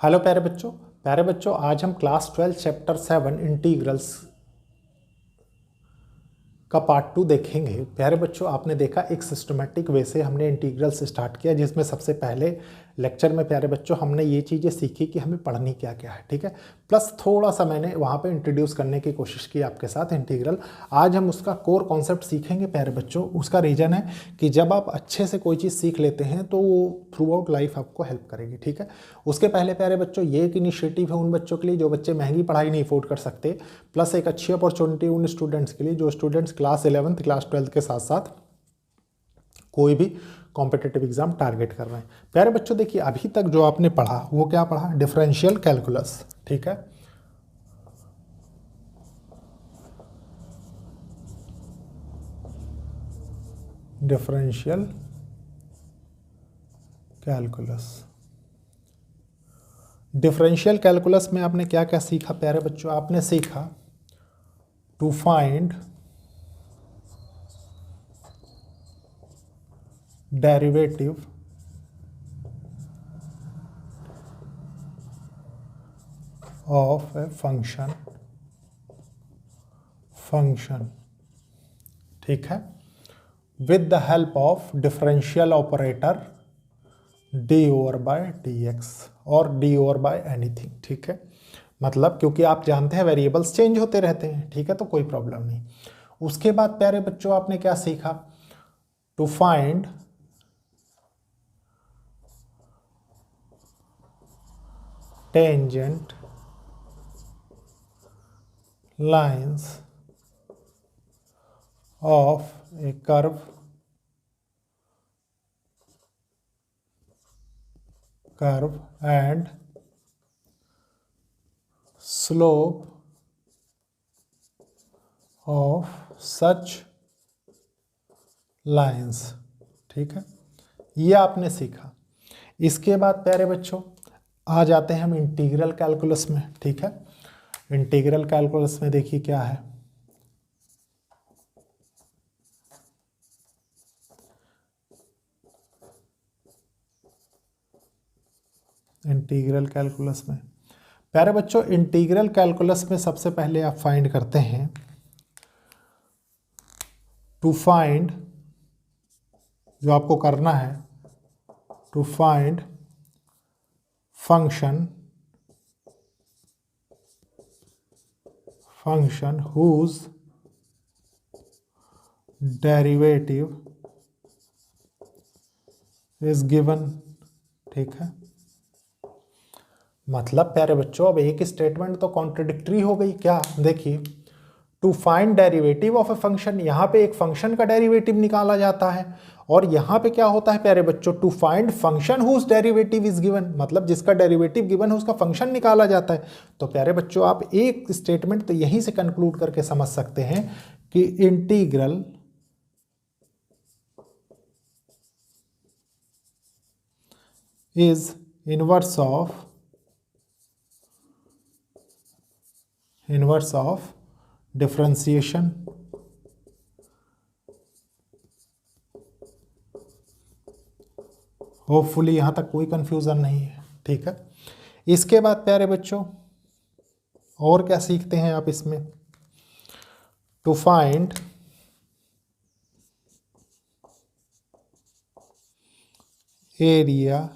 Hello प्यारे बच्चों आज हम क्लास 12 चैप्टर 7 इंटीग्रल्स का पार्ट 2 देखेंगे। प्यारे बच्चों आपने देखा एक सिस्टमेटिक वे से हमने इंटीग्रल्स स्टार्ट किया, जिसमें सबसे पहले लेक्चर में प्यारे बच्चों हमने ये चीज़ें सीखी कि हमें पढ़नी क्या क्या है, ठीक है। प्लस थोड़ा सा मैंने वहाँ पे इंट्रोड्यूस करने की कोशिश की आपके साथ इंटीग्रल। आज हम उसका कोर कॉन्सेप्ट सीखेंगे प्यारे बच्चों। उसका रीज़न है कि जब आप अच्छे से कोई चीज़ सीख लेते हैं तो वो थ्रू आउट लाइफ आपको हेल्प करेगी, ठीक है। उसके पहले प्यारे बच्चों ये एक इनिशिएटिव है उन बच्चों के लिए जो बच्चे महंगी पढ़ाई नहीं अफोर्ड कर सकते, प्लस एक अच्छी अपॉर्चुनिटी उन स्टूडेंट्स के लिए जो students class 11th class 12th के साथ साथ कोई भी कॉम्पिटिटिव एग्जाम टारगेट कर रहे हैं। प्यारे बच्चों देखिए अभी तक जो आपने पढ़ा वो क्या पढ़ा, डिफरेंशियल कैलकुलस, ठीक है। डिफरेंशियल कैलकुलस, डिफरेंशियल कैलकुलस में आपने क्या क्या सीखा प्यारे बच्चों? आपने सीखा to find derivative of a function, ठीक है, with the help of differential operator D over by D X और डी ओवर बाय एनीथिंग, ठीक है। मतलब क्योंकि आप जानते हैं वेरिएबल्स चेंज होते रहते हैं, ठीक है, तो कोई प्रॉब्लम नहीं। उसके बाद प्यारे बच्चों आपने क्या सीखा? To find tangent lines of a curve and slope of such lines, ठीक है, ये आपने सीखा। इसके बाद प्यारे बच्चों आ जाते हैं हम इंटीग्रल कैलकुलस में, ठीक है। इंटीग्रल कैलकुलस में देखिए क्या है, इंटीग्रल कैलकुलस में प्यारे बच्चों, इंटीग्रल कैलकुलस में सबसे पहले आप फाइंड करते हैं टू फाइंड, जो आपको करना है to find function whose derivative is given, ठीक है। मतलब प्यारे बच्चों अब एक स्टेटमेंट तो कॉन्ट्रडिक्टरी हो गई क्या? देखिए to find derivative of a function, यहाँ पे एक फंक्शन का डेरिवेटिव निकाला जाता है, और यहाँ पे क्या होता है प्यारे बच्चों? To find function whose derivative is given, मतलब जिसका डेरिवेटिव गिवन है उसका फंक्शन निकाला जाता है। तो प्यारे बच्चों आप एक स्टेटमेंट तो यहीं से कंक्लूड करके समझ सकते हैं कि integral is inverse of differentiation hopefully यहां तक कोई कंफ्यूजन नहीं है, ठीक है। इसके बाद प्यारे बच्चों और क्या सीखते हैं आप इसमें? To find area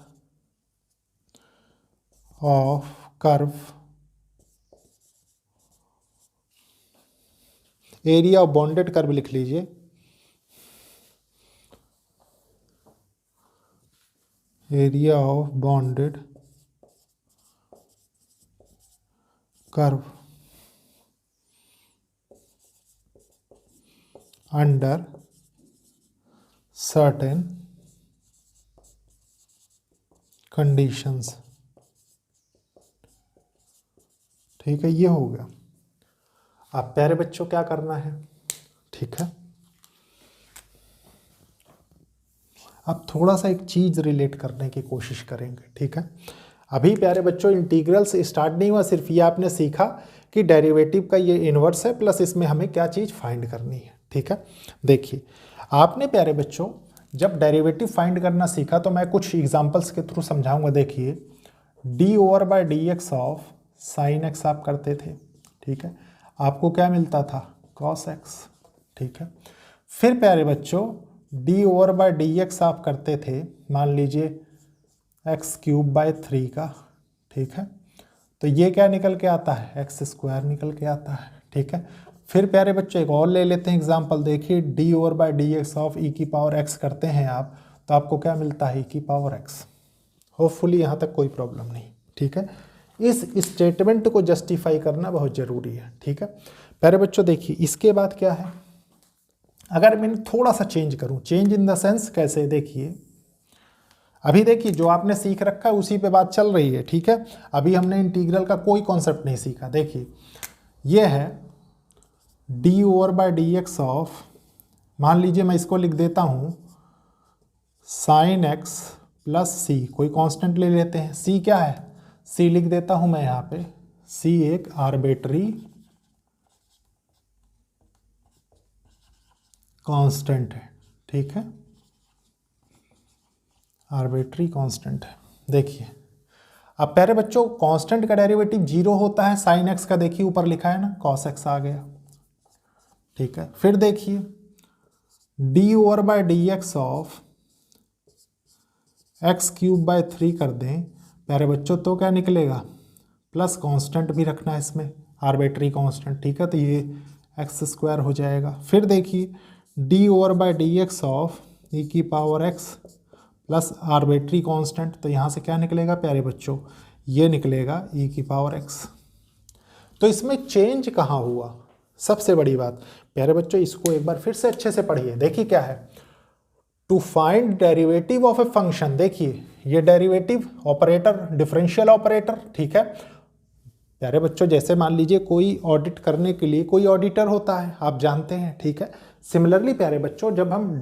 of curve, area of bounded curve लिख लीजिए, area of bounded curve under certain conditions, ठीक है, ये हो गया। अब प्यारे बच्चों क्या करना है, ठीक है, अब थोड़ा सा एक चीज़ रिलेट करने की कोशिश करेंगे, ठीक है। अभी प्यारे बच्चों इंटीग्रल से स्टार्ट नहीं हुआ, सिर्फ ये आपने सीखा कि डेरिवेटिव का ये इन्वर्स है, प्लस इसमें हमें क्या चीज़ फाइंड करनी है, ठीक है। देखिए आपने प्यारे बच्चों जब डेरिवेटिव फाइंड करना सीखा तो मैं कुछ एग्जांपल्स के थ्रू समझाऊंगा। देखिए d over by D x of sine x आप करते थे, ठीक है, आपको क्या मिलता था, कॉस एक्स, ठीक है। फिर प्यारे बच्चों D over by D x आप करते थे, मान लीजिए एक्स क्यूब बाय 3 का, ठीक है, तो ये क्या निकल के आता है, एक्स स्क्वायर निकल के आता है, ठीक है। फिर प्यारे बच्चों एक और ले लेते हैं एग्जांपल, देखिए d over by D x of e की पावर एक्स करते हैं आप, तो आपको क्या मिलता है, ई की पावर एक्स। होपफुली यहाँ तक कोई प्रॉब्लम नहीं, ठीक है। इस स्टेटमेंट को जस्टिफाई करना बहुत ज़रूरी है, ठीक है। प्यारे बच्चों देखिए इसके बाद क्या है, अगर मैं थोड़ा सा चेंज करूँ, चेंज इन द सेंस कैसे, देखिए अभी देखिए जो आपने सीख रखा है उसी पे बात चल रही है, ठीक है। अभी हमने इंटीग्रल का कोई कॉन्सेप्ट नहीं सीखा। देखिए ये है D over by D x of, मान लीजिए मैं इसको लिख देता हूँ साइन एक्स प्लस सी, कोई कांस्टेंट ले लेते हैं, सी क्या है, सी लिख देता हूँ मैं यहाँ पे, सी एक आर्बिट्री कांस्टेंट है, ठीक है, आर्बिट्री कांस्टेंट है। देखिए अब प्यारे बच्चों कांस्टेंट का डेरिवेटिव 0 होता है, साइन एक्स का देखिए ऊपर लिखा है ना, कॉस एक्स आ गया, ठीक है। फिर देखिए d over by D x of x cube by 3 कर दें प्यारे बच्चों, तो क्या निकलेगा, प्लस कांस्टेंट भी रखना है इसमें, आर्बिट्री कांस्टेंट, ठीक है, तो ये एक्स स्क्वायर हो जाएगा। फिर देखिए d over by D x of e की power x plus arbitrary constant, तो यहाँ से क्या निकलेगा प्यारे बच्चों, ये निकलेगा ई की पावर एक्स। तो इसमें चेंज कहाँ हुआ, सबसे बड़ी बात प्यारे बच्चों, इसको एक बार फिर से अच्छे से पढ़िए। देखिए क्या है, to find derivative of a function, देखिए ये डेरिवेटिव ऑपरेटर, डिफरेंशियल ऑपरेटर, ठीक है। प्यारे बच्चों जैसे मान लीजिए कोई ऑडिट करने के लिए कोई ऑडिटर होता है, आप जानते हैं, ठीक है। सिमिलरली प्यारे बच्चों जब हम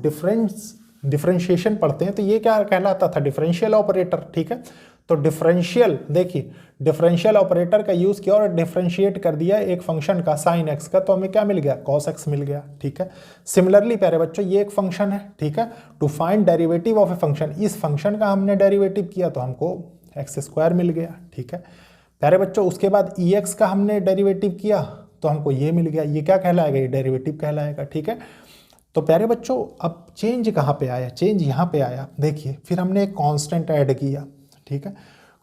डिफरेंशिएशन पढ़ते हैं तो ये क्या कहलाता था, डिफरेंशियल ऑपरेटर, ठीक है। तो डिफरेंशियल, देखिए डिफरेंशियल ऑपरेटर का यूज़ किया और डिफरेंशिएट कर दिया एक फंक्शन का साइन एक्स का, तो हमें क्या मिल गया, कॉस एक्स मिल गया, ठीक है। सिमिलरली प्यारे बच्चों ये एक फंक्शन है, ठीक है, to find derivative of a function, इस फंक्शन का हमने डेरिवेटिव किया तो हमको एक्स स्क्वायर मिल गया, ठीक है प्यारे बच्चों। उसके बाद ई एक्स का हमने डेरिवेटिव किया तो हमको ये मिल गया, ये क्या कहलाएगा, ये डेरिवेटिव कहलाएगा, ठीक है। तो प्यारे बच्चों अब चेंज कहाँ पे आया, चेंज यहाँ पे आया, देखिए फिर हमने एक कांस्टेंट ऐड किया, ठीक है,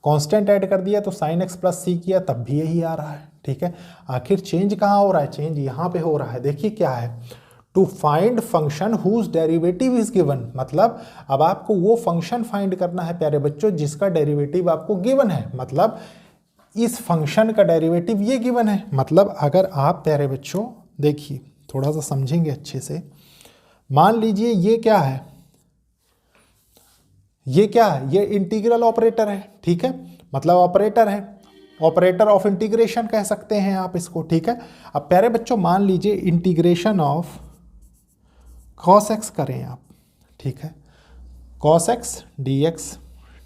कांस्टेंट ऐड कर दिया तो साइन एक्स प्लस सी किया तब भी यही आ रहा है, ठीक है। आखिर चेंज कहाँ हो रहा है, चेंज यहाँ पे हो रहा है। देखिए क्या है, to find function whose derivative is given, मतलब अब आपको वो फंक्शन फाइंड करना है प्यारे बच्चों जिसका डेरिवेटिव आपको गिवन है, मतलब इस फंक्शन का डेरिवेटिव ये गिवन है। मतलब अगर आप प्यारे बच्चों देखिए थोड़ा सा समझेंगे अच्छे से, मान लीजिए ये क्या है, ये क्या है, ये इंटीग्रल ऑपरेटर है, ठीक है, मतलब ऑपरेटर है, ऑपरेटर ऑफ इंटीग्रेशन कह सकते हैं आप इसको, ठीक है। अब प्यारे बच्चों मान लीजिए इंटीग्रेशन ऑफ कॉस एक्स करें आप, ठीक है, कॉस एक्स डी एक्स,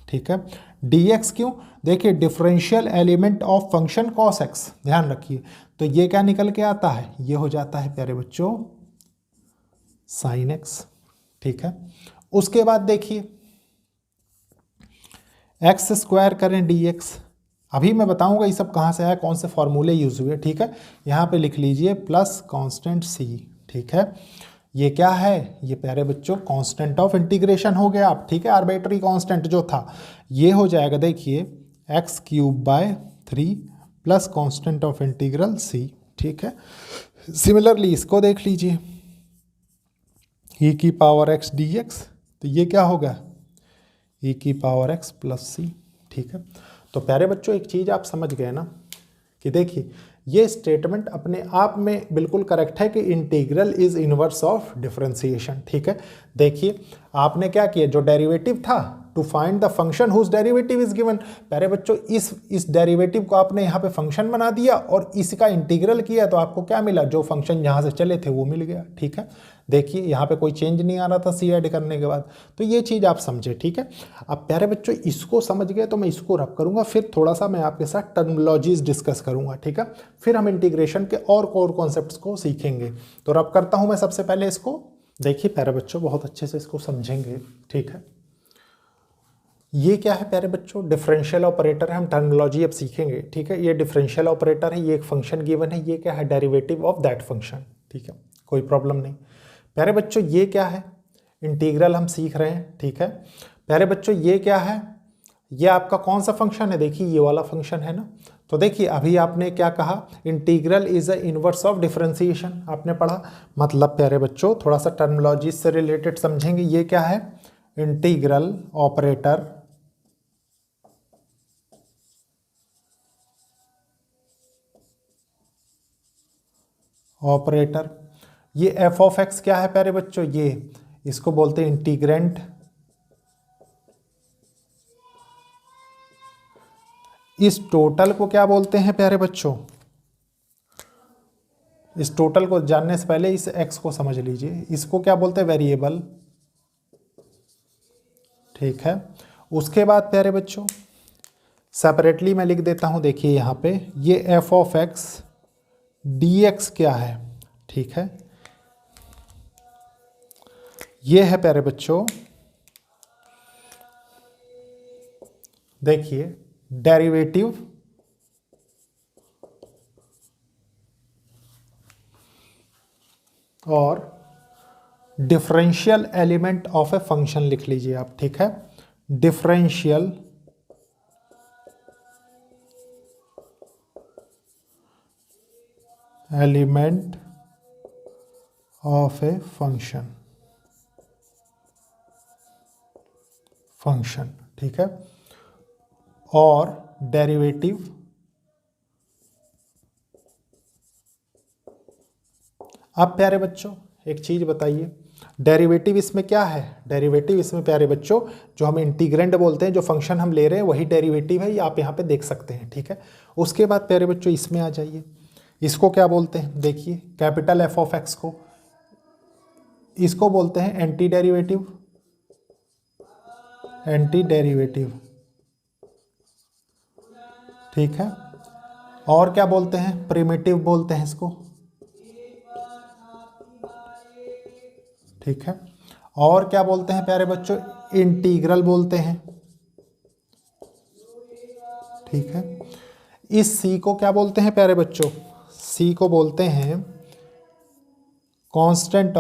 ठीक है, डी एक्स क्यों, देखिए differential element of function cos x, ध्यान रखिए, तो ये क्या निकल के आता है, ये हो जाता है प्यारे बच्चों साइन एक्स, ठीक है। उसके बाद देखिए एक्स स्क्वायर करें डी एक्स, अभी मैं बताऊंगा ये सब कहाँ से आया, कौन से फॉर्मूले यूज हुए, ठीक है। यहाँ पे लिख लीजिए प्लस कांस्टेंट सी, ठीक है, ये क्या है, ये प्यारे बच्चों कांस्टेंट ऑफ इंटीग्रेशन हो गया आप, ठीक है, आर्बिट्री कांस्टेंट जो था ये हो जाएगा, देखिए x cube by 3 plus constant of integral C, ठीक है। सिमिलरली इसको देख लीजिए ई की पावर एक्स डी एक्स, तो ये क्या होगा, ई की पावर एक्स प्लस सी, ठीक है। तो प्यारे बच्चों एक चीज़ आप समझ गए ना कि देखिए ये स्टेटमेंट अपने आप में बिल्कुल करेक्ट है कि integral is inverse of differentiation, ठीक है। देखिए आपने क्या किया, जो डेरिवेटिव था to find the function whose derivative is given, प्यारे बच्चों इस डेरिवेटिव को आपने यहाँ पे फंक्शन बना दिया और इसका इंटीग्रल किया तो आपको क्या मिला, जो फंक्शन यहाँ से चले थे वो मिल गया, ठीक है। देखिए यहाँ पे कोई चेंज नहीं आ रहा था सी ऐड करने के बाद, तो ये चीज़ आप समझे, ठीक है। अब प्यारे बच्चों इसको समझ गए तो मैं इसको रब करूँगा, फिर थोड़ा सा मैं आपके साथ टर्मिनोलॉजीज डिस्कस करूँगा, ठीक है, फिर हम इंटीग्रेशन के और कोर कॉन्सेप्ट्स को सीखेंगे। तो रब करता हूँ मैं सबसे पहले इसको, देखिए प्यारे बच्चों बहुत अच्छे से इसको समझेंगे, ठीक है। ये क्या है प्यारे बच्चों, डिफरेंशियल ऑपरेटर है, हम टर्मिनोलॉजी अब सीखेंगे, ठीक है। ये डिफरेंशियल ऑपरेटर है, ये एक फंक्शन गिवन है, ये क्या है, डेरिवेटिव ऑफ दैट फंक्शन, ठीक है, कोई प्रॉब्लम नहीं। प्यारे बच्चों ये क्या है, इंटीग्रल हम सीख रहे हैं, ठीक है। प्यारे बच्चों ये क्या है, ये आपका कौन सा फंक्शन है, देखिए ये वाला फंक्शन है ना। तो देखिए अभी आपने क्या कहा, integral is a inverse of differentiation, आपने पढ़ा। मतलब प्यारे बच्चों थोड़ा सा टर्मिनोलॉजी से रिलेटेड समझेंगे। ये क्या है, इंटीग्रल ऑपरेटर ऑपरेटर, ये एफ ऑफ एक्स क्या है प्यारे बच्चों, ये इसको बोलते हैं इंटीग्रेंट। इस टोटल को क्या बोलते हैं प्यारे बच्चों, इस टोटल को जानने से पहले इस एक्स को समझ लीजिए, इसको क्या बोलते हैं, वेरिएबल, ठीक है। उसके बाद प्यारे बच्चों सेपरेटली मैं लिख देता हूं, देखिए यहां पे ये F of x d x क्या है, ठीक है। ये है प्यारे बच्चों, देखिए डेरिवेटिव और differential element of a function लिख लीजिए आप, ठीक है। Differential element of a function, ठीक है, और डेरिवेटिव अब प्यारे बच्चों एक चीज बताइए, डेरिवेटिव इसमें क्या है, डेरिवेटिव इसमें प्यारे बच्चों जो हम इंटीग्रेंड बोलते हैं, जो फंक्शन हम ले रहे हैं वही डेरिवेटिव है, ये आप यहाँ पे देख सकते हैं, ठीक है। उसके बाद प्यारे बच्चों इसमें आ जाइए, इसको क्या बोलते हैं, देखिए कैपिटल एफ ऑफ एक्स को, इसको बोलते हैं एंटी डेरिवेटिव, एंटी डेरिवेटिव, ठीक है। और क्या बोलते हैं, प्रिमिटिव बोलते हैं इसको, ठीक है। और क्या बोलते हैं प्यारे बच्चों, इंटीग्रल बोलते हैं, ठीक है। इस सी को क्या बोलते हैं प्यारे बच्चों, सी को बोलते हैं कांस्टेंट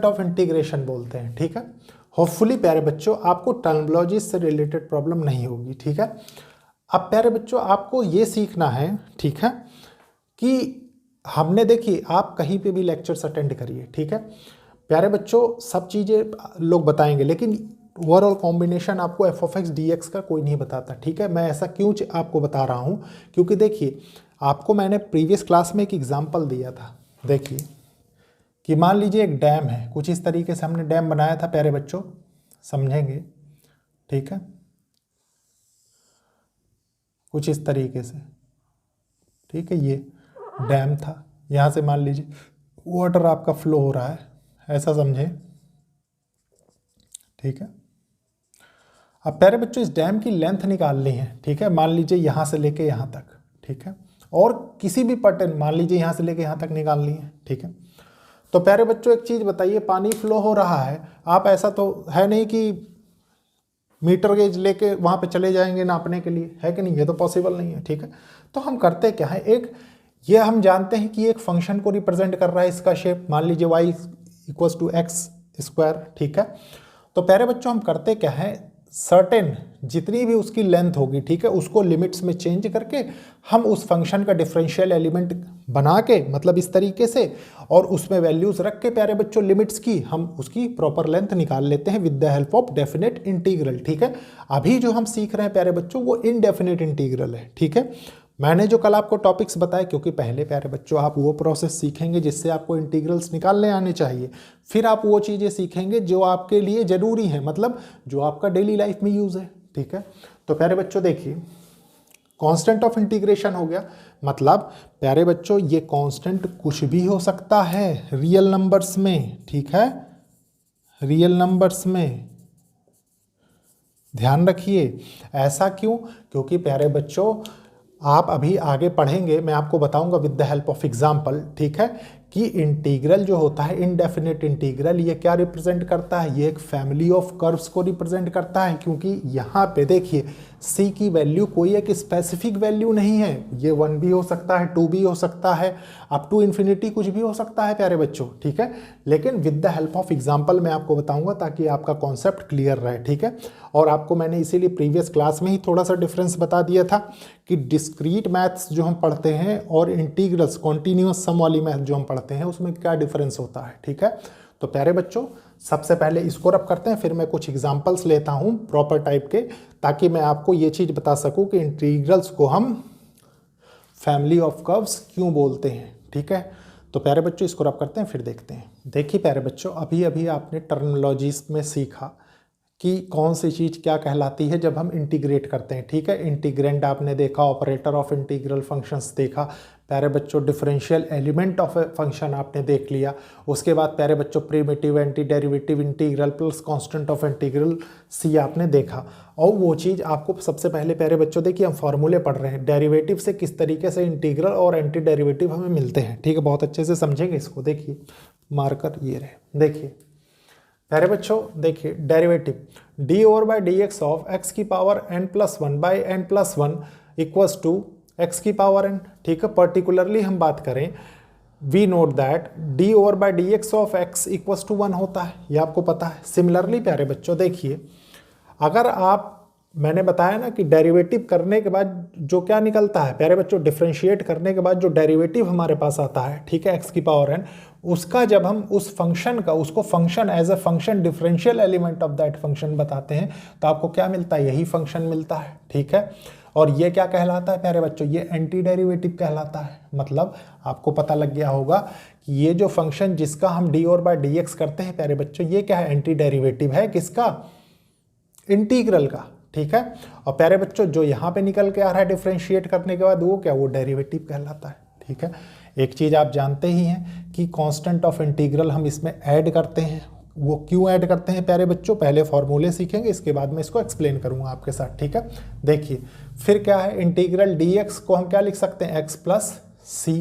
ऑफ इंटीग्रेशन बोलते हैं, ठीक है। होपफुली प्यारे बच्चों आपको टर्मिनोलॉजी से रिलेटेड प्रॉब्लम नहीं होगी, ठीक है। अब प्यारे बच्चों आपको ये सीखना है, ठीक है, कि हमने देखिए आप कहीं पे भी लेक्चर्स अटेंड करिए, ठीक है प्यारे बच्चों, सब चीज़ें लोग बताएंगे लेकिन ओवरऑल कॉम्बिनेशन आपको F of x d x का कोई नहीं बताता, ठीक है। मैं ऐसा क्यों आपको बता रहा हूँ, क्योंकि देखिए आपको मैंने प्रीवियस क्लास में एक एग्जाम्पल दिया था, देखिए कि मान लीजिए एक डैम है, कुछ इस तरीके से हमने डैम बनाया था प्यारे बच्चों, समझेंगे, ठीक है, कुछ इस तरीके से, ठीक है। ये डैम था, यहाँ से मान लीजिए वाटर आपका फ्लो हो रहा है, ऐसा समझे, ठीक है। अब प्यारे बच्चों इस डैम की लेंथ निकालनी है, ठीक है, मान लीजिए यहाँ से लेके यहाँ तक, ठीक है, और किसी भी पैटर्न मान लीजिए यहाँ से लेके यहाँ तक निकालनी है, ठीक है। तो प्यारे बच्चों एक चीज़ बताइए, पानी फ्लो हो रहा है, आप ऐसा तो है नहीं कि मीटर गेज लेके वहाँ पे चले जाएंगे नापने के लिए, है कि नहीं, ये तो पॉसिबल नहीं है, ठीक है। तो हम करते क्या है, एक ये हम जानते हैं कि एक फंक्शन को रिप्रेजेंट कर रहा है, इसका शेप मान लीजिए y equals to x square, ठीक है। तो प्यारे बच्चों हम करते क्या है, सर्टेन जितनी भी उसकी लेंथ होगी, ठीक है, उसको लिमिट्स में चेंज करके हम उस फंक्शन का डिफरेंशियल एलिमेंट बना के, मतलब इस तरीके से, और उसमें वैल्यूज रख के प्यारे बच्चों लिमिट्स की हम उसकी प्रॉपर लेंथ निकाल लेते हैं with the help of definite integral, ठीक है। अभी जो हम सीख रहे हैं प्यारे बच्चों वो इनडेफिनेट इंटीग्रल है, ठीक है। मैंने जो कल आपको टॉपिक्स बताए, क्योंकि पहले प्यारे बच्चों आप वो प्रोसेस सीखेंगे जिससे आपको इंटीग्रल्स निकालने आने चाहिए, फिर आप वो चीज़ें सीखेंगे जो आपके लिए ज़रूरी है, मतलब जो आपका डेली लाइफ में यूज़ है, ठीक है। तो प्यारे बच्चों देखिए कांस्टेंट ऑफ इंटीग्रेशन हो गया, मतलब प्यारे बच्चों ये कांस्टेंट कुछ भी हो सकता है रियल नंबर्स में, ठीक है, रियल नंबर्स में ध्यान रखिए। ऐसा क्यों, क्योंकि प्यारे बच्चों आप अभी आगे पढ़ेंगे, मैं आपको बताऊंगा with the help of example, ठीक है, कि इंटीग्रल जो होता है इनडेफिनेट इंटीग्रल, ये क्या रिप्रेजेंट करता है, ये एक फैमिली ऑफ कर्व्स को रिप्रेजेंट करता है, क्योंकि यहाँ पे देखिए c की वैल्यू कोई एक स्पेसिफिक वैल्यू नहीं है, ये 1 भी हो सकता है, 2 भी हो सकता है, अप टू इन्फिनिटी कुछ भी हो सकता है प्यारे बच्चों, ठीक है। लेकिन with the help of example मैं आपको बताऊंगा ताकि आपका कॉन्सेप्ट क्लियर रहे, ठीक है। और आपको मैंने इसीलिए प्रीवियस क्लास में ही थोड़ा सा डिफरेंस बता दिया था कि डिस्क्रीट मैथ्स जो हम पढ़ते हैं और इंटीग्रल्स कॉन्टिन्यूअस सम वाली मैथ जो हम पढ़ते हैं उसमें क्या डिफरेंस होता है, ठीक है। तो प्यारे बच्चों सबसे पहले इसको रब करते हैं, फिर मैं कुछ एग्जांपल्स लेता हूं प्रॉपर टाइप के, ताकि मैं आपको ये चीज़ बता सकूं कि इंटीग्रल्स को हम फैमिली ऑफ कर्व्स क्यों बोलते हैं, ठीक है। तो प्यारे बच्चों इसको रब करते हैं फिर देखते हैं। देखिए प्यारे बच्चों, अभी अभी आपने टर्मिनोलॉजीज में सीखा कि कौन सी चीज़ क्या कहलाती है जब हम इंटीग्रेट करते हैं, ठीक है। इंटीग्रेंड आपने देखा, ऑपरेटर ऑफ इंटीग्रल फंक्शंस देखा, प्यारे बच्चों differential element of a function आपने देख लिया, उसके बाद प्यारे बच्चों primitive, anti derivative integral plus constant of integral C आपने देखा। और वो चीज़ आपको सबसे पहले प्यारे बच्चों देखिए हम फॉर्मूले पढ़ रहे हैं, डेरिवेटिव से किस तरीके से इंटीग्रल और एंटी डेरिवेटिव हमें मिलते हैं, ठीक है। बहुत अच्छे से समझेंगे इसको, देखिए मार्कर ये रहे, देखिए प्यारे बच्चों देखिए derivative d over by d x of x की power n plus one by n plus one equals to x की पावर n, ठीक है। पर्टिकुलरली हम बात करें, we note that d over by d x of x equals to 1 होता है, ये आपको पता है। सिमिलरली प्यारे बच्चों देखिए, अगर आप, मैंने बताया ना कि डेरिवेटिव करने के बाद जो क्या निकलता है प्यारे बच्चों, डिफरेंशिएट करने के बाद जो डेरिवेटिव हमारे पास आता है, ठीक है, एक्स की पावर n, उसका जब हम उस फंक्शन का, उसको function as a function differential element of that function बताते हैं, तो आपको क्या मिलता है, यही फंक्शन मिलता है, ठीक है। और ये क्या कहलाता है प्यारे बच्चों, ये एंटी डेरिवेटिव कहलाता है। मतलब आपको पता लग गया होगा कि ये जो फंक्शन जिसका हम d over by D x करते हैं प्यारे बच्चों, ये क्या है, एंटी डेरिवेटिव है, किसका, इंटीग्रल का, ठीक है। और प्यारे बच्चों जो यहाँ पे निकल के आ रहा है डिफरेंशिएट करने के बाद, वो क्या, वो डेरिवेटिव कहलाता है, ठीक है। एक चीज़ आप जानते ही हैं कि कांस्टेंट ऑफ इंटीग्रल हम इसमें ऐड करते हैं, वो क्यों ऐड करते हैं प्यारे बच्चों, पहले फॉर्मूले सीखेंगे, इसके बाद मैं इसको एक्सप्लेन करूंगा आपके साथ, ठीक है। देखिए फिर क्या है, इंटीग्रल dx को हम क्या लिख सकते हैं, x प्लस सी।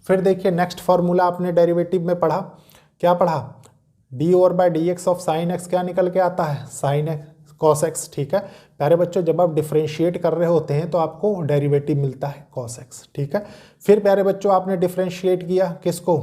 फिर देखिए नेक्स्ट फॉर्मूला आपने डेरिवेटिव में पढ़ा, क्या पढ़ा, d over by D x of sine x क्या निकल के आता है, साइन एक्स कॉस एक्स, ठीक है। प्यारे बच्चों जब आप डिफरेंशिएट कर रहे होते हैं तो आपको डेरिवेटिव मिलता है कॉस एक्स, ठीक है। फिर प्यारे बच्चों आपने डिफरेंशिएट किया किसको,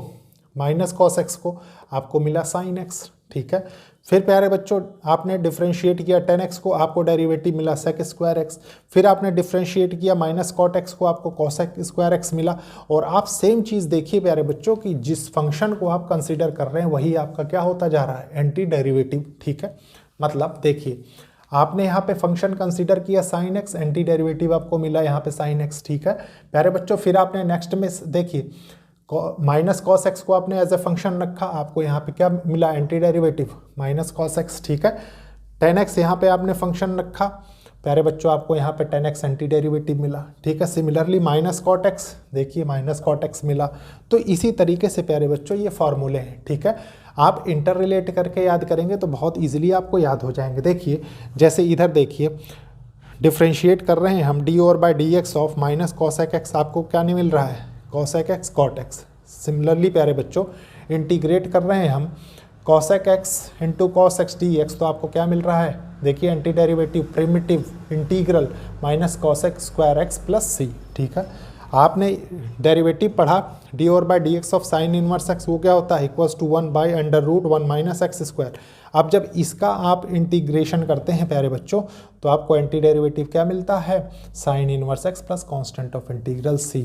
माइनस कॉस एक्स को, आपको मिला साइन एक्स, ठीक है। फिर प्यारे बच्चों आपने डिफरेंशिएट किया टेन एक्स को, आपको डेरिवेटिव मिला सेक स्क्वायर एक्स। फिर आपने डिफरेंशिएट किया माइनस कॉट एक्स को, आपको कॉसेक स्क्वायर एक्स मिला। और आप सेम चीज़ देखिए प्यारे बच्चों कि जिस फंक्शन को आप कंसीडर कर रहे हैं वही आपका क्या होता जा रहा है, एंटी डेरिवेटिव, ठीक है। मतलब देखिए आपने यहाँ पे फंक्शन कंसीडर किया साइन एक्स, एंटी डेरिवेटिव आपको मिला यहाँ पे साइन एक्स, ठीक है प्यारे बच्चों। फिर आपने नेक्स्ट में देखिए माइनस कॉस एक्स को आपने एज ए फंक्शन रखा, आपको यहाँ पे क्या मिला, anti derivative minus cos x, ठीक है। टेन एक्स यहाँ पे आपने फंक्शन रखा प्यारे बच्चों, आपको यहाँ पे टेन एक्स एंटी डेरिवेटिव मिला, ठीक है। सिमिलरली माइनस कॉट एक्स, देखिए माइनस कॉट एक्स मिला। तो इसी तरीके से प्यारे बच्चों ये फॉर्मूले हैं, ठीक है। आप इंटर रिलेट करके याद करेंगे तो बहुत ईजिली आपको याद हो जाएंगे। देखिए जैसे इधर देखिए डिफ्रेंशिएट कर रहे हैं हम d over by D x of minus cosec x, आपको क्या नहीं मिल रहा है, cosec x cot x. Similarly प्यारे बच्चों इंटीग्रेट कर रहे हैं हम cosec x into cos x d x, तो आपको क्या मिल रहा है, देखिए anti derivative primitive integral minus cosec square x plus C, ठीक है। आपने डेरिवेटिव पढ़ा d over by D x of sine inverse x, वो क्या होता है, equals to 1 by under root 1 minus x square. अब जब इसका आप इंटीग्रेशन करते हैं प्यारे बच्चों तो आपको एंटी डेरिवेटिव क्या मिलता है, sine inverse x plus constant of integral C.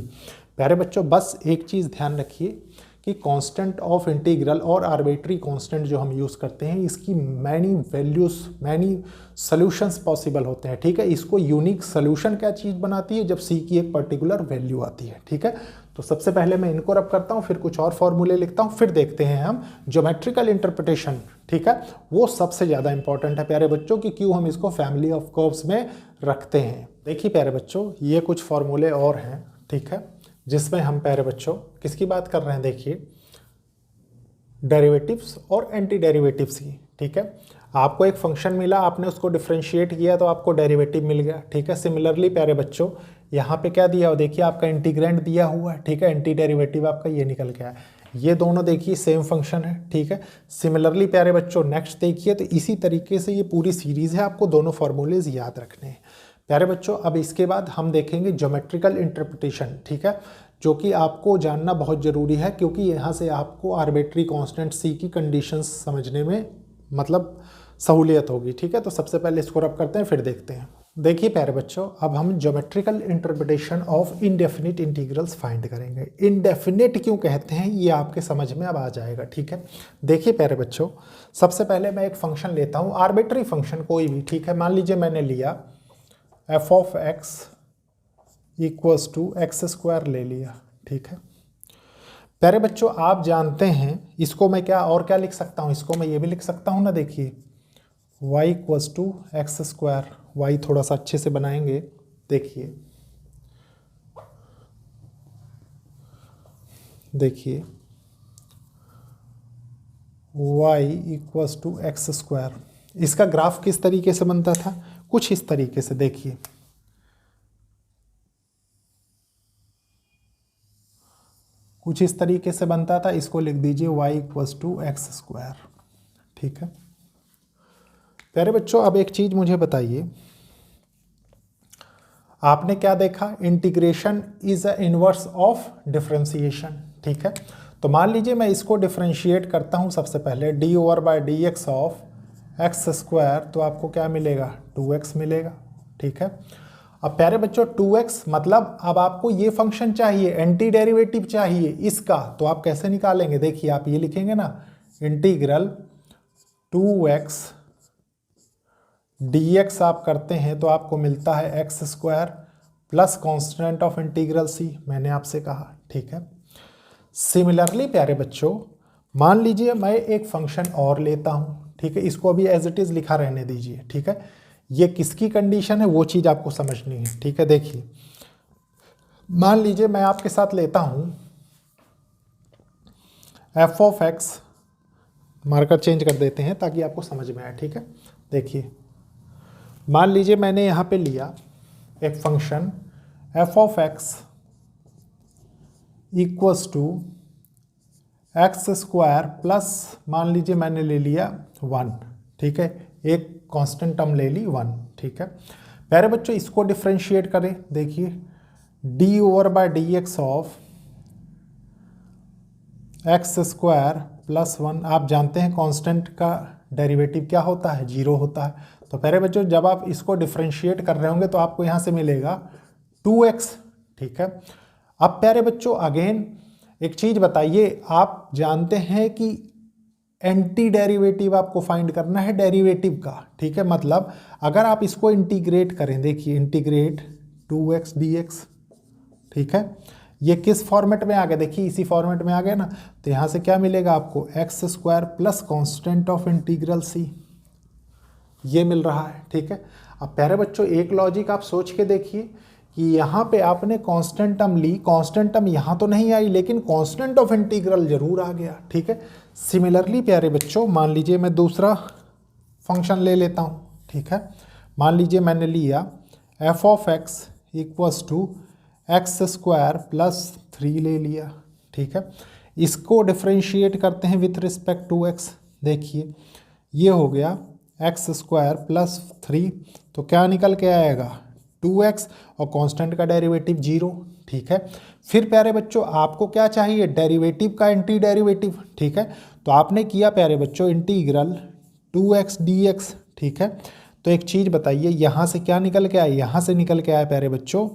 प्यारे बच्चों बस एक चीज़ ध्यान रखिए कि कांस्टेंट ऑफ इंटीग्रल और आर्बिट्री कांस्टेंट जो हम यूज़ करते हैं इसकी many values, many solutions possible होते हैं, ठीक है। इसको यूनिक सॉल्यूशन क्या चीज़ बनाती है, जब सी की एक पर्टिकुलर वैल्यू आती है, ठीक है। तो सबसे पहले मैं इनको रब करता हूँ, फिर कुछ और फॉर्मूले लिखता हूँ, फिर देखते हैं हम ज्योमेट्रिकल इंटरप्रिटेशन, ठीक है। वो सबसे ज़्यादा इंपॉर्टेंट है प्यारे बच्चों कि क्यों हम इसको फैमिली ऑफ कर्व्स में रखते हैं। देखिए प्यारे बच्चों ये कुछ फॉर्मूले और हैं, ठीक है, जिसमें हम प्यारे बच्चों किसकी बात कर रहे हैं, देखिए डेरिवेटिव्स और एंटी डेरिवेटिव्स की, ठीक है। आपको एक फंक्शन मिला, आपने उसको डिफरेंशिएट किया तो आपको डेरिवेटिव मिल गया, ठीक है। सिमिलरली प्यारे बच्चों यहाँ पे क्या दिया हो, देखिए आपका इंटीग्रेंड दिया हुआ है, ठीक है, एंटी डेरिवेटिव आपका ये निकल के आया। ये दोनों देखिए सेम फंक्शन है, ठीक है। सिमिलरली प्यारे बच्चों नेक्स्ट देखिए, तो इसी तरीके से ये पूरी सीरीज है, आपको दोनों फॉर्मूलेज याद रखने हैं प्यारे बच्चों। अब इसके बाद हम देखेंगे ज्योमेट्रिकल इंटरप्रिटेशन, ठीक है, जो कि आपको जानना बहुत ज़रूरी है, क्योंकि यहाँ से आपको आर्बिट्री कांस्टेंट सी की कंडीशंस समझने में मतलब सहूलियत होगी, ठीक है। तो सबसे पहले इसको रब करते हैं, फिर देखते हैं। देखिए प्यारे बच्चों, अब हम geometrical interpretation of indefinite integrals find करेंगे। इनडेफिनिट क्यों कहते हैं ये आपके समझ में अब आ जाएगा, ठीक है। देखिए प्यारे बच्चों, सबसे पहले मैं एक फंक्शन लेता हूँ, आर्बिट्री फंक्शन कोई भी, ठीक है। मान लीजिए मैंने लिया f of x equals to x square ले लिया, ठीक है। प्यारे बच्चों आप जानते हैं, इसको मैं क्या और क्या लिख सकता हूँ, इसको मैं ये भी लिख सकता हूँ ना, देखिए y equals to x square, y थोड़ा सा अच्छे से बनाएंगे, देखिए देखिए y equals to x square. इसका ग्राफ किस तरीके से बनता था, कुछ इस तरीके से, देखिए कुछ इस तरीके से बनता था। इसको लिख दीजिए y equals to x square, ठीक है। प्यारे बच्चों अब एक चीज़ मुझे बताइए, आपने क्या देखा, integration is a inverse of differentiation, ठीक है। तो मान लीजिए मैं इसको डिफरेंशिएट करता हूँ, सबसे पहले D over by D x of x square, तो आपको क्या मिलेगा, 2x मिलेगा, ठीक है। अब प्यारे बच्चों 2x मतलब अब आपको ये फंक्शन चाहिए, एंटी डेरिवेटिव चाहिए इसका, तो आप कैसे निकालेंगे, देखिए आप ये लिखेंगे ना, इंटीग्रल 2x dx आप करते हैं तो आपको मिलता है x square plus constant of integral c, मैंने आपसे कहा, ठीक है। सिमिलरली प्यारे बच्चों मान लीजिए मैं एक फंक्शन और लेता हूँ, ठीक है, इसको अभी एज इट इज़ लिखा रहने दीजिए, ठीक है। ये किसकी कंडीशन है वो चीज़ आपको समझनी है, ठीक है। देखिए मान लीजिए मैं आपके साथ लेता हूँ f of x, marker change कर देते हैं ताकि आपको समझ में आए, ठीक है। देखिए मान लीजिए मैंने यहाँ पे लिया एक function f of x equals to x square plus, मान लीजिए मैंने ले लिया 1, ठीक है, एक कांस्टेंट टर्म ले ली 1, ठीक है। प्यारे बच्चों इसको डिफरेंशिएट करें, देखिए d over by D x of x square plus 1, आप जानते हैं कांस्टेंट का डेरिवेटिव क्या होता है, 0 होता है। तो प्यारे बच्चों जब आप इसको डिफरेंशिएट कर रहे होंगे तो आपको यहाँ से मिलेगा 2x, ठीक है। अब प्यारे बच्चों अगेन एक चीज़ बताइए, आप जानते हैं कि एंटी डेरिवेटिव आपको फाइंड करना है डेरिवेटिव का, ठीक है। मतलब अगर आप इसको इंटीग्रेट करें, देखिए इंटीग्रेट 2x dx, ठीक है, ये किस फॉर्मेट में आ गया, देखिए इसी फॉर्मेट में आ गया ना। तो यहाँ से क्या मिलेगा आपको, x square plus constant of integral c, ये मिल रहा है, ठीक है। अब प्यारे बच्चों एक लॉजिक आप सोच के देखिए कि यहाँ पे आपने कांस्टेंट टर्म ली, कांस्टेंट टर्म यहाँ तो नहीं आई लेकिन कांस्टेंट ऑफ इंटीग्रल जरूर आ गया, ठीक है। सिमिलरली प्यारे बच्चों मान लीजिए मैं दूसरा फंक्शन ले लेता हूँ, ठीक है। मान लीजिए मैंने लिया f of x equals to x square plus 3 ले लिया, ठीक है। इसको डिफरेंशिएट करते हैं विथ रिस्पेक्ट टू x, देखिए ये हो गया एक्स स्क्वायर प्लस 3, तो क्या निकल के आएगा 2x और कांस्टेंट का डेरिवेटिव 0, ठीक है। फिर प्यारे बच्चों आपको क्या चाहिए, डेरिवेटिव का एंटी डेरिवेटिव, ठीक है। तो आपने किया प्यारे बच्चों इंटीग्रल 2x dx, ठीक है। तो एक चीज़ बताइए यहाँ से क्या निकल के आया, यहाँ से निकल के आया प्यारे बच्चों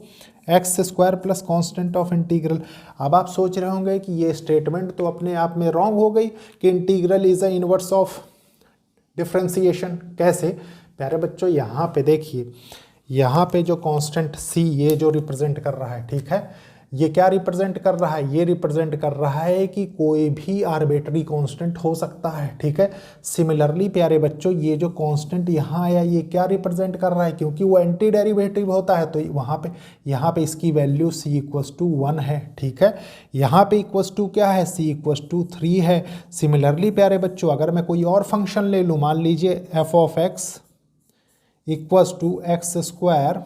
x square plus constant of integral. अब आप सोच रहे होंगे कि ये स्टेटमेंट तो अपने आप में रॉन्ग हो गई कि integral is a inverse of differentiation, कैसे प्यारे बच्चों, यहाँ पे देखिए, यहाँ पे जो कांस्टेंट c ये जो रिप्रेजेंट कर रहा है, ठीक है, ये क्या रिप्रेजेंट कर रहा है, ये रिप्रेजेंट कर रहा है कि कोई भी आर्बिट्री कांस्टेंट हो सकता है, ठीक है। सिमिलरली प्यारे बच्चों ये जो कांस्टेंट यहाँ आया ये क्या रिप्रेजेंट कर रहा है, क्योंकि वो एंटी डेरिवेटिव होता है तो यहाँ पे इसकी वैल्यू c इक्वल्स टू 1 है, ठीक है। यहाँ पे इक्वल्स टू क्या है, c इक्वल्स टू 3 है। सिमिलरली प्यारे बच्चों अगर मैं कोई और फंक्शन ले लूँ, मान लीजिए f of x equals to x square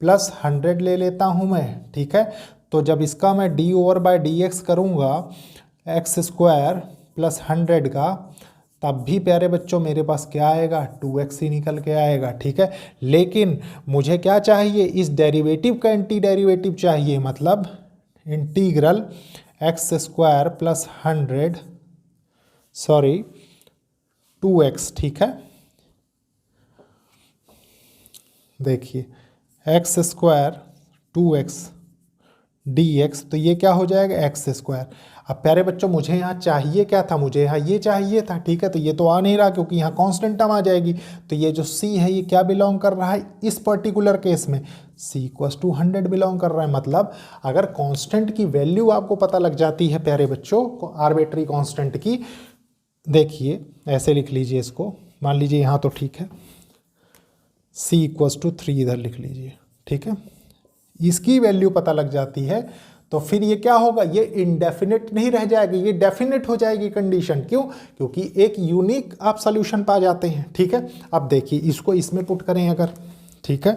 plus 100 ले लेता हूँ मैं, ठीक है। तो जब इसका मैं d/dx करूँगा एक्स स्क्वायर प्लस 100 का, तब भी प्यारे बच्चों मेरे पास क्या आएगा, 2x ही निकल के आएगा, ठीक है। लेकिन मुझे क्या चाहिए, इस डेरिवेटिव का एंटी डेरिवेटिव चाहिए, मतलब integral x square plus 2x, ठीक है। देखिए एक्स स्क्वायर 2x dx, तो ये क्या हो जाएगा, एक्स स्क्वायर। अब प्यारे बच्चों मुझे यहाँ चाहिए क्या था, मुझे यहाँ ये चाहिए था, ठीक है। तो ये तो आ नहीं रहा क्योंकि यहाँ कांस्टेंट टर्म आ जाएगी। तो ये जो c है ये क्या बिलोंग कर रहा है, इस पर्टिकुलर केस में c = 100 बिलोंग कर रहा है। मतलब अगर कांस्टेंट की वैल्यू आपको पता लग जाती है प्यारे बच्चों, आर्बिट्री कांस्टेंट की, देखिए ऐसे लिख लीजिए इसको, मान लीजिए यहाँ तो ठीक है, c = 3 इधर लिख लीजिए, ठीक है। इसकी वैल्यू पता लग जाती है तो फिर ये क्या होगा, ये इंडेफिनिट नहीं रह जाएगी, ये डेफिनेट हो जाएगी कंडीशन। क्यों, क्योंकि एक यूनिक आप सॉल्यूशन पा जाते हैं, ठीक है। अब देखिए इसको इसमें पुट करें अगर, ठीक है।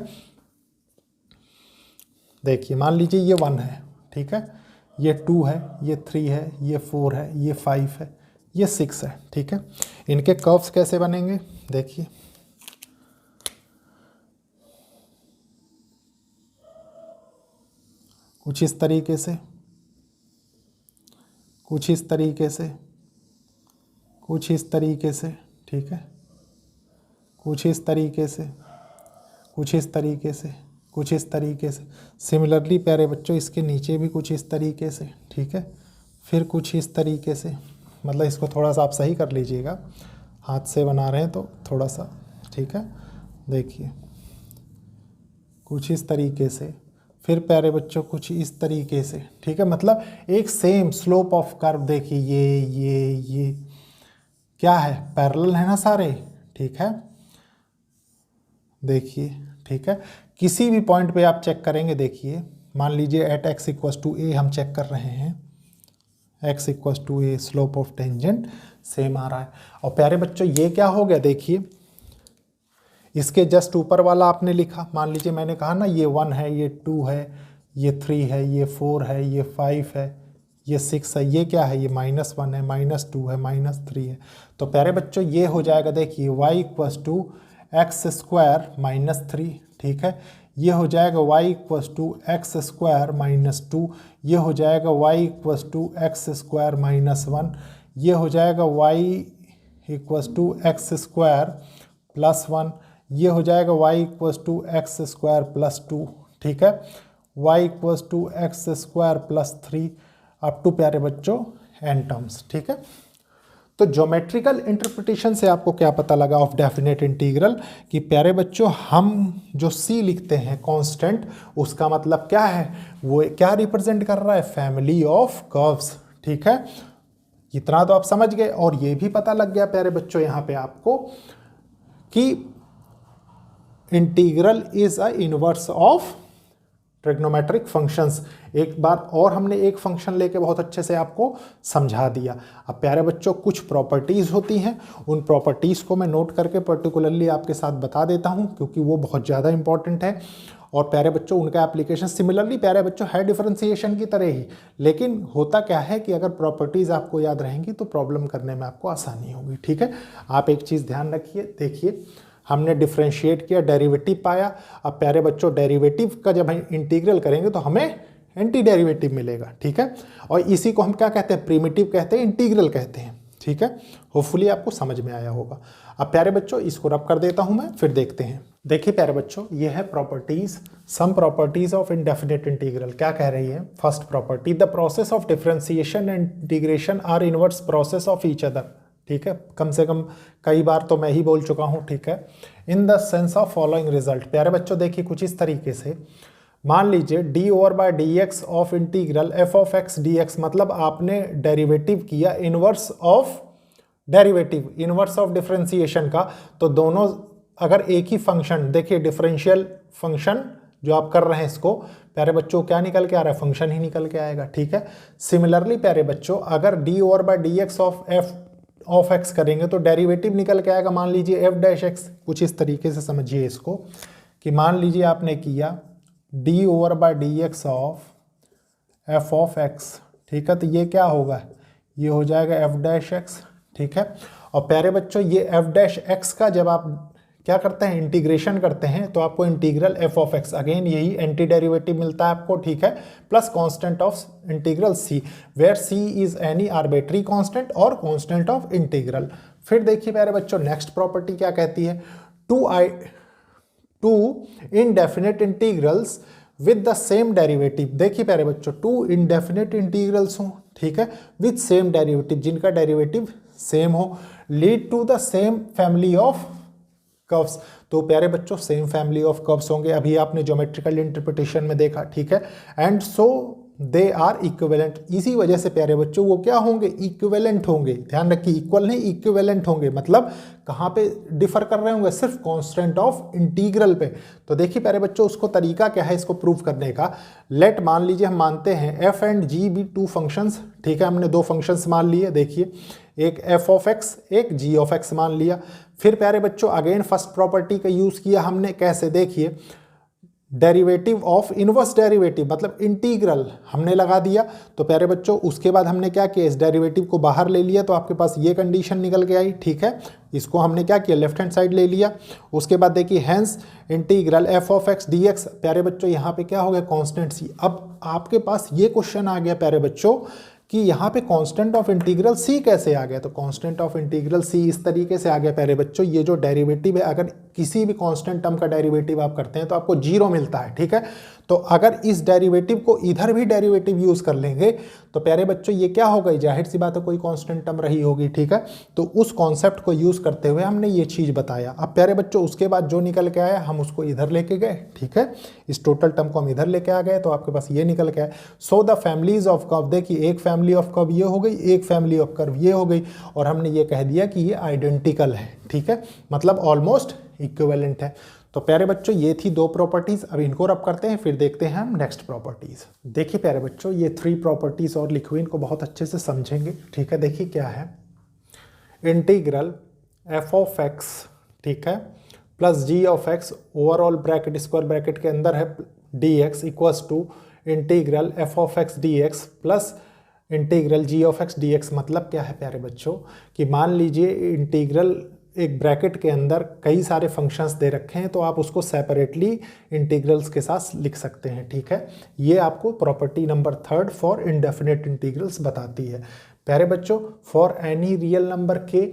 देखिए मान लीजिए ये 1 है, ठीक है, ये 2 है, ये 3 है, ये 4 है, ये 5 है, ये 6 है, ठीक है। इनके कर्व्स कैसे बनेंगे, देखिए कुछ इस तरीके से, कुछ इस तरीके से, कुछ इस तरीके से, ठीक है, कुछ इस तरीके से, कुछ इस तरीके से, कुछ इस तरीके से। सिमिलरली प्यारे बच्चों इसके नीचे भी कुछ इस तरीके से, ठीक है, फिर कुछ इस तरीके से। मतलब इसको थोड़ा सा आप सही कर लीजिएगा, हाथ से बना रहे हैं तो थोड़ा सा, ठीक है। देखिए कुछ इस तरीके से, फिर प्यारे बच्चों कुछ इस तरीके से, ठीक है। मतलब एक सेम स्लोप ऑफ कर्व, देखिए ये क्या है, पैरेलल है ना सारे, ठीक है। देखिए ठीक है, किसी भी पॉइंट पे आप चेक करेंगे, देखिए मान लीजिए एट x = a हम चेक कर रहे हैं, x = a slope of tangent same आ रहा है। और प्यारे बच्चों ये क्या हो गया, देखिए इसके जस्ट ऊपर वाला आपने लिखा, मान लीजिए मैंने कहा ना ये 1 है, ये 2 है, ये 3 है, ये 4 है, ये 5 है, ये 6 है, ये क्या है, ये -1 है, -2 है, -3 है। तो प्यारे बच्चों ये हो जाएगा, देखिए y = x² - 3, ठीक है। ये हो जाएगा y = x² - 2, ये हो जाएगा y = x² - 1, ये हो जाएगा y = x² + 1, ये हो जाएगा y = x² + 2, ठीक है, y = x² + 3 अप टू प्यारे बच्चों n टर्म्स, ठीक है। तो ज्योमेट्रिकल इंटरप्रिटेशन से आपको क्या पता लगा ऑफ डेफिनेट इंटीग्रल, कि प्यारे बच्चों हम जो c लिखते हैं कांस्टेंट, उसका मतलब क्या है, वो क्या रिप्रेजेंट कर रहा है, फैमिली ऑफ कर्व्स, ठीक है। इतना तो आप समझ गए। और ये भी पता लग गया प्यारे बच्चों यहाँ पे आपको कि integral is a inverse of trigonometric functions. एक बार और हमने एक फंक्शन लेके बहुत अच्छे से आपको समझा दिया। अब प्यारे बच्चों कुछ प्रॉपर्टीज़ होती हैं, उन प्रॉपर्टीज़ को मैं नोट करके पर्टिकुलरली आपके साथ बता देता हूं क्योंकि वो बहुत ज़्यादा इंपॉर्टेंट है। और प्यारे बच्चों उनका एप्लीकेशन सिमिलरली प्यारे बच्चों है डिफरेंशिएशन की तरह ही, लेकिन होता क्या है कि अगर प्रॉपर्टीज़ आपको याद रहेंगी तो प्रॉब्लम करने में आपको आसानी होगी, ठीक है। आप एक चीज़ ध्यान रखिए, देखिए हमने डिफरेंशिएट किया, डेरिवेटिव पाया। अब प्यारे बच्चों डेरिवेटिव का जब हम इंटीग्रल करेंगे तो हमें एंटी डेरिवेटिव मिलेगा, ठीक है। और इसी को हम क्या कहते हैं, प्रिमिटिव कहते हैं, इंटीग्रल कहते हैं, ठीक है। होपफुली आपको समझ में आया होगा। अब प्यारे बच्चों इसको रब कर देता हूं मैं, फिर देखते हैं। देखिए प्यारे बच्चों ये है properties, some properties of indefinite integral. क्या कह रही है, first property, the process of differentiation and integration are inverse process of each other, ठीक है। कम से कम कई बार तो मैं ही बोल चुका हूँ, ठीक है। In the sense of following result, प्यारे बच्चों देखिए कुछ इस तरीके से, मान लीजिए d/dx of integral f(x) dx, मतलब आपने डेरिवेटिव किया inverse of derivative, inverse of differentiation का। तो दोनों अगर एक ही फंक्शन, देखिए डिफरेंशियल फंक्शन जो आप कर रहे हैं इसको, प्यारे बच्चों क्या निकल के आ रहा है, फंक्शन ही निकल के आएगा, ठीक है। सिमिलरली प्यारे बच्चों अगर d/dx ऑफ x करेंगे तो डेरिवेटिव निकल के आएगा, मान लीजिए f'(x), कुछ इस तरीके से समझिए इसको, कि मान लीजिए आपने किया D over by D x of F of x, ठीक है। तो ये क्या होगा, ये हो जाएगा एफ डैश एक्स, ठीक है। और प्यारे बच्चों ये एफ डैश एक्स का जब आप क्या करते हैं, इंटीग्रेशन करते हैं, तो आपको integral f of x, again यही एंटी डेरिवेटिव मिलता है आपको, ठीक है, plus constant of integral c, where c is any arbitrary constant और कांस्टेंट ऑफ इंटीग्रल। फिर देखिए प्यारे बच्चों नेक्स्ट प्रॉपर्टी क्या कहती है, two indefinite integrals with the same derivative. देखिए प्यारे बच्चों टू इनडेफिनेट इंटीग्रल्स हो, ठीक है, विद सेम डेरिवेटिव, जिनका डेरिवेटिव सेम हो, lead to the same family of curves. तो प्यारे बच्चों सेम फैमिली ऑफ कर्व्स होंगे, अभी आपने ज्योमेट्रिकल इंटरप्रिटेशन में देखा, ठीक है। And so they are equivalent, इसी वजह से प्यारे बच्चों वो क्या होंगे, इक्विवेलेंट होंगे। ध्यान रखिए इक्वल नहीं इक्विवेलेंट होंगे, मतलब कहाँ पे डिफर कर रहे होंगे, सिर्फ कांस्टेंट ऑफ इंटीग्रल पे। तो देखिए प्यारे बच्चों उसको तरीका क्या है इसको प्रूव करने का। लेट मान लीजिए हम मानते हैं f and g be two functions, ठीक है, हमने दो फंक्शंस मान लिए, देखिए एक एफ ऑफ एक्स एक जी ऑफ एक्स मान लिया। फिर प्यारे बच्चों अगेन फर्स्ट प्रॉपर्टी का यूज किया हमने, कैसे, देखिए डेरिवेटिव ऑफ इनवर्स डेरिवेटिव मतलब इंटीग्रल हमने लगा दिया। तो प्यारे बच्चों उसके बाद हमने क्या किया, इस डेरिवेटिव को बाहर ले लिया, तो आपके पास ये कंडीशन निकल के आई, ठीक है। इसको हमने क्या किया, लेफ्ट हैंड साइड ले लिया। उसके बाद देखिए hence integral f of x d x, प्यारे बच्चों यहाँ पे क्या हो गया, कॉन्स्टेंट सी। अब आपके पास ये क्वेश्चन आ गया प्यारे बच्चों कि यहाँ पे कांस्टेंट ऑफ इंटीग्रल सी कैसे आ गया। तो कांस्टेंट ऑफ इंटीग्रल सी इस तरीके से आ गया प्यारे बच्चों, ये जो डेरिवेटिव है, अगर किसी भी कांस्टेंट टर्म का डेरिवेटिव आप करते हैं तो आपको जीरो मिलता है, ठीक है। तो अगर इस डेरिवेटिव को इधर भी डेरिवेटिव यूज कर लेंगे तो प्यारे बच्चों ये क्या होगा, जाहिर सी बात है कोई कांस्टेंट टर्म रही होगी, ठीक है। तो उस कॉन्सेप्ट को यूज करते हुए हमने ये चीज बताया। अब प्यारे बच्चों उसके बाद जो निकल के आया हम उसको इधर लेके गए, ठीक है, इस टोटल टर्म को हम इधर लेके आ गए, तो आपके पास ये निकल के आया। So the families of curve, देखिए एक फैमिली ऑफ कर्व ये हो गई, एक फैमिली ऑफ कर्व ये हो गई, और हमने ये कह दिया कि ये आइडेंटिकल है, ठीक है, मतलब ऑलमोस्ट इक्विवेलेंट है। तो प्यारे बच्चों ये थी दो प्रॉपर्टीज, अब इनको रब करते हैं, फिर देखते हैं हम नेक्स्ट प्रॉपर्टीज। देखिए प्यारे बच्चों ये थ्री प्रॉपर्टीज और लिखी हुई, इनको बहुत अच्छे से समझेंगे, ठीक है। देखिए क्या है, इंटीग्रल एफ ऑफ एक्स, ठीक है, plus g of x overall bracket square bracket के अंदर है d x equals to integral f of x d x plus integral g of x d x. मतलब क्या है प्यारे बच्चों कि मान लीजिए इंटीग्रल एक ब्रैकेट के अंदर कई सारे फंक्शंस दे रखे हैं, तो आप उसको सेपरेटली इंटीग्रल्स के साथ लिख सकते हैं, ठीक है। ये आपको property number third for indefinite integrals बताती है। प्यारे बच्चों फॉर एनी रियल नंबर के,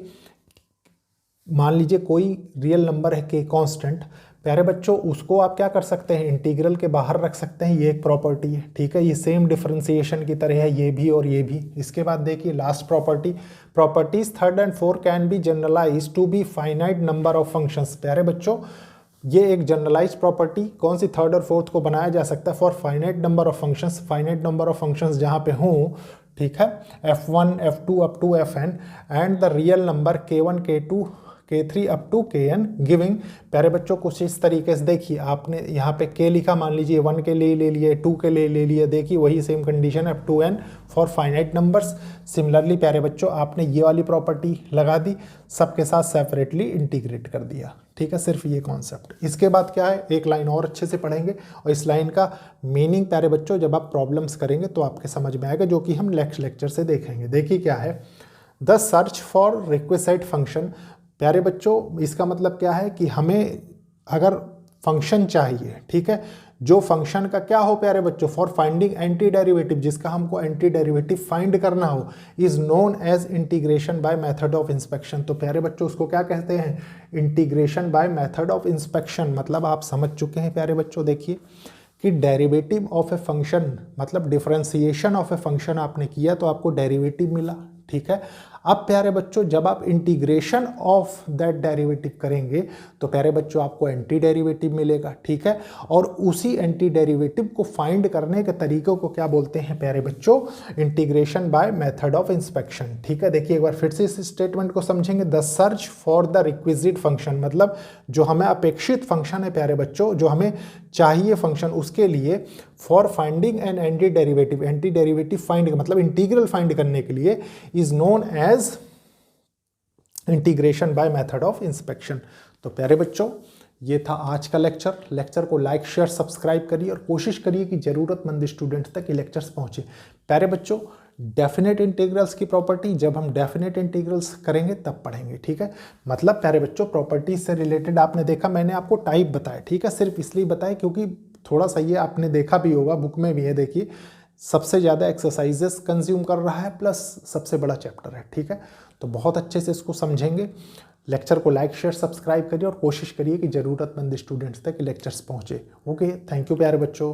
मान लीजिए कोई रियल नंबर है के कांस्टेंट, प्यारे बच्चों उसको आप क्या कर सकते हैं, इंटीग्रल के बाहर रख सकते हैं, ये एक प्रॉपर्टी है, ठीक है। ये सेम डिफरेंशिएशन की तरह है, ये भी और ये भी। इसके बाद देखिए last property, properties third and fourth can be generalize to be finite number of functions. प्यारे बच्चों ये एक जनरलाइज प्रॉपर्टी कौन सी, थर्ड और फोर्थ को बनाया जा सकता है for finite number of functions, finite number of functions जहाँ पे हों, ठीक है, f1 f2 up to fn and the real number k1 k2 k3 up to kn giving. प्यारे बच्चों कुछ इस तरीके से देखिए, आपने यहाँ पे k लिखा, मान लीजिए 1 के लिए ले लिए, 2 के लिए ले लिए, देखिए वही same condition up to n for finite numbers. Similarly प्यारे बच्चों आपने ये वाली प्रॉपर्टी लगा दी, सबके साथ सेपरेटली इंटीग्रेट कर दिया, ठीक है, सिर्फ ये कॉन्सेप्ट। इसके बाद क्या है, एक लाइन और अच्छे से पढ़ेंगे और इस लाइन का मीनिंग प्यारे बच्चों जब आप प्रॉब्लम्स करेंगे तो आपके समझ में आएगा, जो कि हम नेक्स्ट लेक्चर से देखेंगे। देखिए क्या है, the search for requisite function. प्यारे बच्चों इसका मतलब क्या है कि हमें अगर फंक्शन चाहिए, ठीक है, जो फंक्शन का क्या हो प्यारे बच्चों, फॉर फाइंडिंग एंटी डेरिवेटिव, जिसका हमको एंटी डेरिवेटिव फाइंड करना हो, is known as integration by method of inspection. तो प्यारे बच्चों उसको क्या कहते हैं, integration by method of inspection. मतलब आप समझ चुके हैं प्यारे बच्चों, देखिए कि डेरिवेटिव ऑफ ए फंक्शन मतलब डिफरेंशिएशन ऑफ ए फंक्शन आपने किया तो आपको डेरिवेटिव मिला, ठीक है। अब प्यारे बच्चों जब आप इंटीग्रेशन ऑफ दैट डेरिवेटिव करेंगे तो प्यारे बच्चों आपको एंटी डेरिवेटिव मिलेगा, ठीक है। और उसी एंटी डेरिवेटिव को फाइंड करने के तरीकों को क्या बोलते हैं प्यारे बच्चों, integration by method of inspection, ठीक है। देखिए एक बार फिर से इस स्टेटमेंट को समझेंगे, the search for the requisite function, मतलब जो हमें अपेक्षित फंक्शन है प्यारे बच्चों, जो हमें चाहिए फंक्शन, उसके लिए for finding an anti derivative find मतलब इंटीग्रल फाइंड करने के लिए is known as integration by method of inspection. तो प्यारे बच्चों ये था आज का लेक्चर को लाइक शेयर सब्सक्राइब करिए और कोशिश करिए कि ज़रूरतमंद स्टूडेंट्स तक ये लेक्चर्स पहुँचे। प्यारे बच्चों, डेफिनेट इंटीग्रल्स की प्रॉपर्टी जब हम डेफिनेट इंटीग्रल्स करेंगे तब पढ़ेंगे, ठीक है। मतलब प्यारे बच्चों, प्रॉपर्टीज से रिलेटेड आपने देखा, मैंने आपको टाइप बताया, ठीक है, सिर्फ इसलिए बताया क्योंकि थोड़ा सा ये आपने देखा भी होगा, बुक में भी है, देखिए सबसे ज़्यादा एक्सरसाइजेस कंज्यूम कर रहा है प्लस सबसे बड़ा चैप्टर है, ठीक है। तो बहुत अच्छे से इसको समझेंगे। लेक्चर को लाइक शेयर सब्सक्राइब करिए और कोशिश करिए कि ज़रूरतमंद स्टूडेंट्स तक लेक्चर्स पहुँचे। ओके, थैंक यू प्यारे बच्चों।